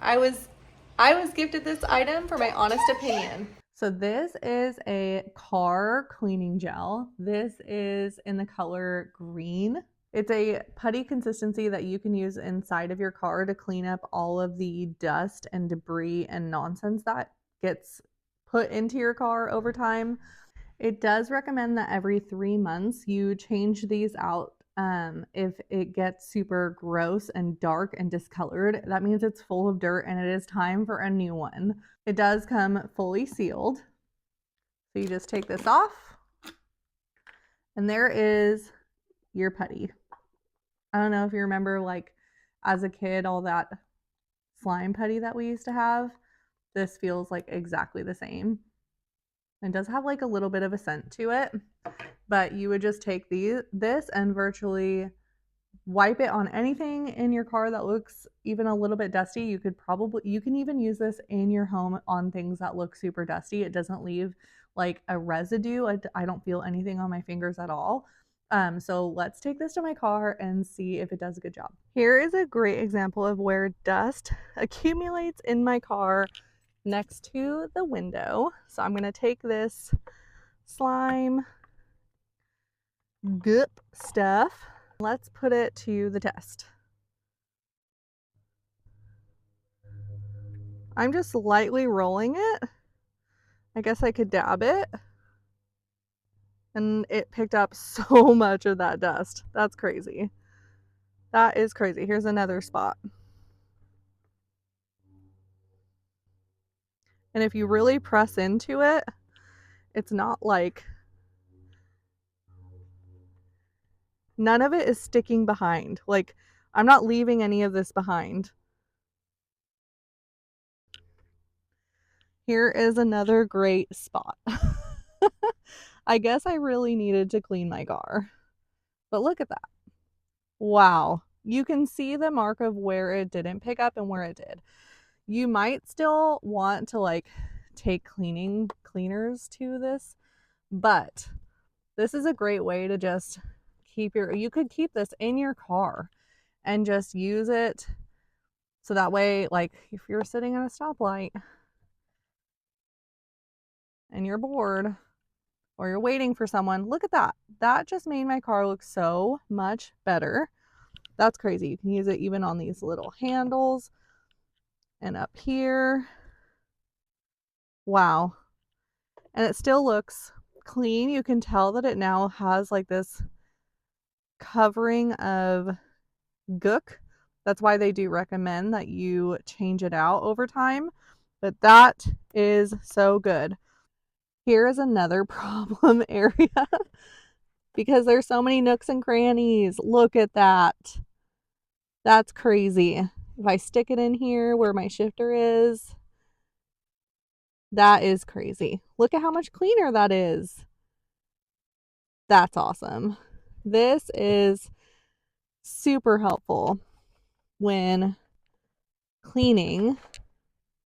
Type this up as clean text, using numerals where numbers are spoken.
I was gifted this item for my honest opinion. So this is a car cleaning gel. This is in the color green. It's a putty consistency that you can use inside of your car to clean up all of the dust and debris and nonsense that gets put into your car over time. It does recommend that every 3 months you change these out. If it gets super gross and dark and discolored, that means it's full of dirt and it is time for a new one. It does come fully sealed. So you just take this off and there is your putty. I don't know if you remember, like, as a kid, all that slime putty that we used to have. This feels like exactly the same. It does have like a little bit of a scent to it, but you would just take this and virtually wipe it on anything in your car that looks even a little bit dusty. You can even use this in your home on things that look super dusty. It doesn't leave like a residue. I don't feel anything on my fingers at all. So let's take this to my car and see if it does a good job. Here is a great example of where dust accumulates in my car next to the window. So I'm going to take this slime goop stuff. Let's put it to the test. I'm just lightly rolling it. I guess I could dab it. And it picked up so much of that dust. That's crazy. That is crazy. Here's another spot. And if you really press into it, it's not like, none of it is sticking behind. Like, I'm not leaving any of this behind. Here is another great spot. I guess I really needed to clean my car. But look at that. Wow. You can see the mark of where it didn't pick up and where it did. You might still want to like take cleaners to this, but this is a great way to just you could keep this in your car and just use it. So that way, like if you're sitting at a stoplight and you're bored or you're waiting for someone, look at that. That just made my car look so much better. That's crazy. You can use it even on these little handles and up here. Wow. And it still looks clean. You can tell that it now has like this covering of gook. That's why they do recommend that you change it out over time. But that is so good. Here is another problem area because there's so many nooks and crannies. Look at that. That's crazy. If I stick it in here where my shifter is, that is crazy. Look at how much cleaner that is. That's awesome. This is super helpful when cleaning